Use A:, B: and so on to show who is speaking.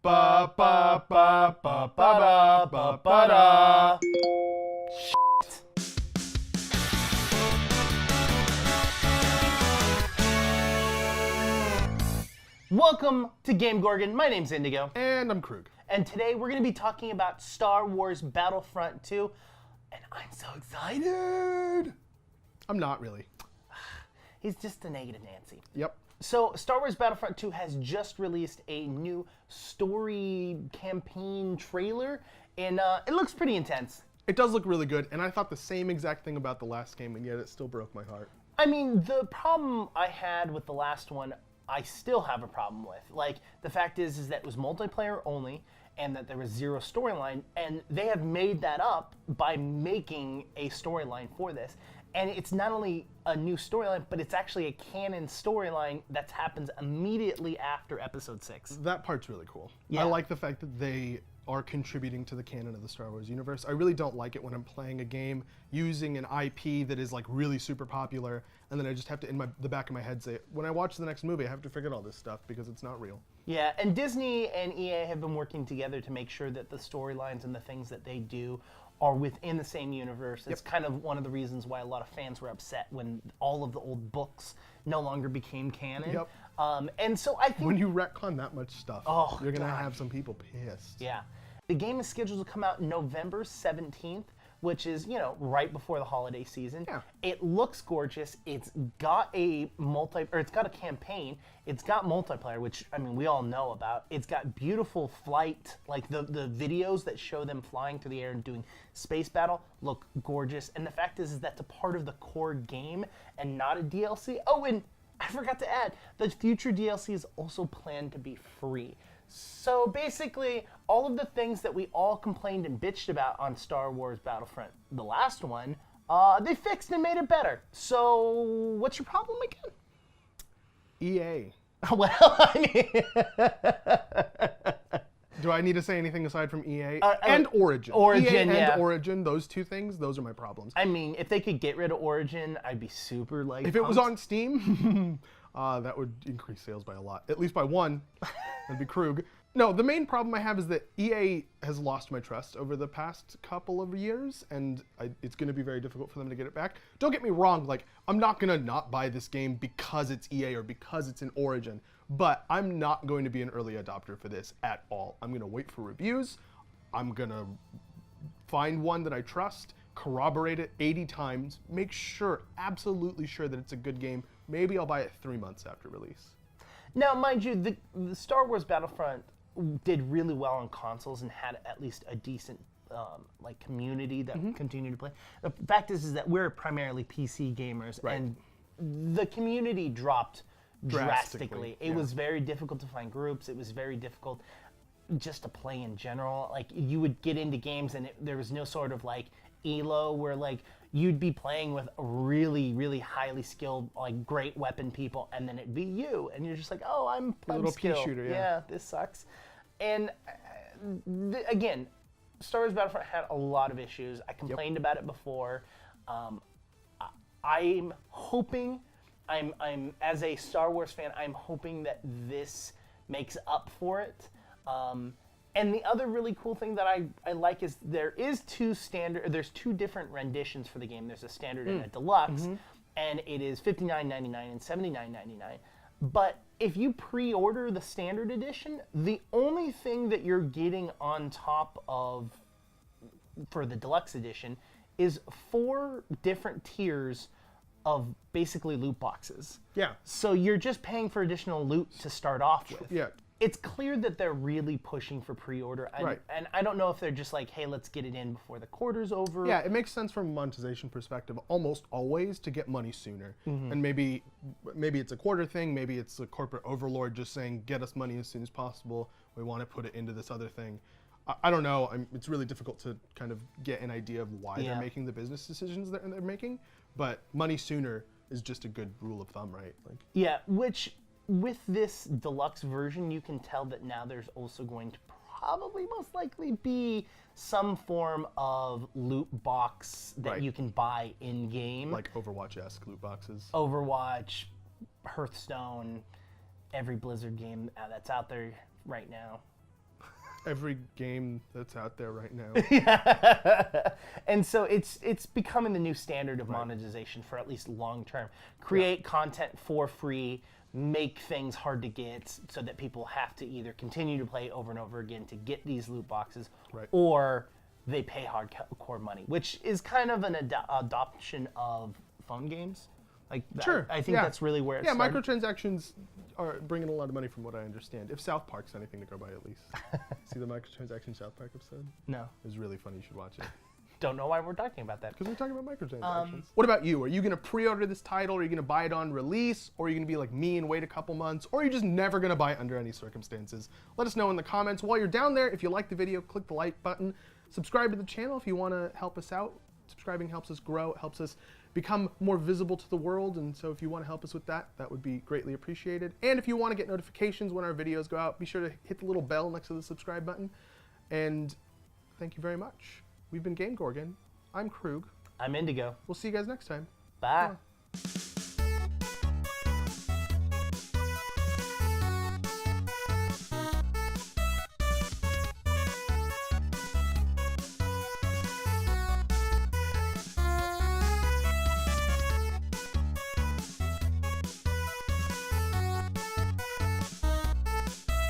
A: Ba ba ba ba ba ba ba da. Welcome to GameGorgon. My name's Indigo.
B: And I'm Krug.
A: And today we're going to be talking about Star Wars Battlefront II. And I'm so excited.
B: I'm not really.
A: He's just a negative Nancy.
B: Yep.
A: So Star Wars Battlefront 2 has just released a new story campaign trailer, and it looks pretty intense.
B: It does look really good, and I thought the same exact thing about the last game, and yet it still broke my heart.
A: I mean, the problem I had with the last one, I still have a problem with. Like, the fact is that it was multiplayer only, and that there was zero storyline, and they have made that up by making a storyline for this. And it's not only a new storyline, but it's actually a canon storyline that happens immediately after Episode 6.
B: That part's really cool.
A: Yeah.
B: I like the fact that they are contributing to the canon of the Star Wars universe. I really don't like it when I'm playing a game using an IP that is like really super popular, and then I just have to, in the back of my head, say, when I watch the next movie, I have to forget all this stuff because it's not real.
A: Yeah, and Disney and EA have been working together to make sure that the storylines and the things that they do are within the same universe. It's kind of one of the reasons why a lot of fans were upset when all of the old books no longer became canon.
B: Yep.
A: And so I think...
B: When you retcon that much stuff, you're going to have some people pissed.
A: Yeah. The game is scheduled to come out November 17th, which is, you know, right before the holiday season.
B: Yeah.
A: It looks gorgeous. It's got a it's got a campaign. It's got multiplayer, which, I mean, we all know about. It's got beautiful flight, like the videos that show them flying through the air and doing space battle look gorgeous. And the fact is that's a part of the core game and not a DLC. Oh, and I forgot to add, the future DLC is also planned to be free. So basically, all of the things that we all complained and bitched about on Star Wars Battlefront, the last one, they fixed and made it better. So what's your problem again?
B: EA.
A: Well, I mean...
B: Do I need to say anything aside from EA?
A: And
B: Origin.
A: Origin,
B: EA
A: yeah.
B: and Origin, those two things, those are my problems.
A: I mean, if they could get rid of Origin, I'd be super, like,
B: If it was on Steam, that would increase sales by a lot. At least by one. That'd be Krug. No, the main problem I have is that EA has lost my trust over the past couple of years, and it's going to be very difficult for them to get it back. Don't get me wrong, like, I'm not going to not buy this game because it's EA or because it's in Origin, but I'm not going to be an early adopter for this at all. I'm going to wait for reviews. I'm going to find one that I trust, corroborate it 80 times, make sure, absolutely sure that it's a good game. Maybe I'll buy it 3 months after release.
A: Now, mind you, the Star Wars Battlefront did really well on consoles and had at least a decent like community that continued to play. The fact is that we're primarily PC gamers, and the community dropped drastically. It was very difficult to find groups. It was very difficult just to play in general. Like, you would get into games and there was no sort of like elo where like you'd be playing with really, really highly skilled, like great weapon people, and then it'd be you, and you're just like, oh, I'm
B: A little pea
A: skilled.
B: shooter, yeah.
A: Yeah, this sucks. And again, Star Wars Battlefront had a lot of issues. I complained about it before. I'm hoping, I'm as a Star Wars fan, I'm hoping that this makes up for it. And the other really cool thing that I like is there's two different renditions for the game. There's a standard and a deluxe, and it is $59.99 and $79.99. But if you pre-order the standard edition, the only thing that you're getting on top of for the deluxe edition is 4 different tiers of basically loot boxes.
B: Yeah.
A: So you're just paying for additional loot to start off with.
B: Yeah.
A: It's clear that they're really pushing for pre-order, and I don't know if they're just like, hey, let's get it in before the quarter's over.
B: Yeah, it makes sense from a monetization perspective almost always to get money sooner. And maybe it's a quarter thing, maybe it's a corporate overlord just saying, get us money as soon as possible. We want to put it into this other thing. I don't know. It's really difficult to kind of get an idea of why they're making the business decisions that they're making, but money sooner is just a good rule of thumb, right? Like,
A: yeah, which... With this deluxe version, you can tell that now there's also going to probably most likely be some form of loot box that you can buy in-game.
B: Like Overwatch-esque loot boxes.
A: Overwatch, Hearthstone, every Blizzard game that's out there right now.
B: Every game that's out there right now.
A: And so it's becoming the new standard of monetization for at least long term. Create content for free, make things hard to get so that people have to either continue to play over and over again to get these loot boxes, or they pay hardcore money, which is kind of an adoption of phone games. Like, I think that's really where it started.
B: Microtransactions are bringing a lot of money from what I understand. If South Park's anything to go by, at least. See the microtransaction South Park episode?
A: No.
B: It was really funny. You should watch it.
A: Don't know why we're talking about that.
B: Because we're talking about microtransactions. What about you? Are you going to pre-order this title? Are you going to buy it on release? Or are you going to be like me and wait a couple months? Or are you just never going to buy it under any circumstances? Let us know in the comments. While you're down there, if you like the video, click the like button. Subscribe to the channel if you want to help us out. Subscribing helps us grow. It helps us become more visible to the world. And so if you want to help us with that, that would be greatly appreciated. And if you want to get notifications when our videos go out, be sure to hit the little bell next to the subscribe button. And thank you very much. We've been GameGorgon. I'm Krug.
A: I'm Indigo.
B: We'll see you guys next time.
A: Bye.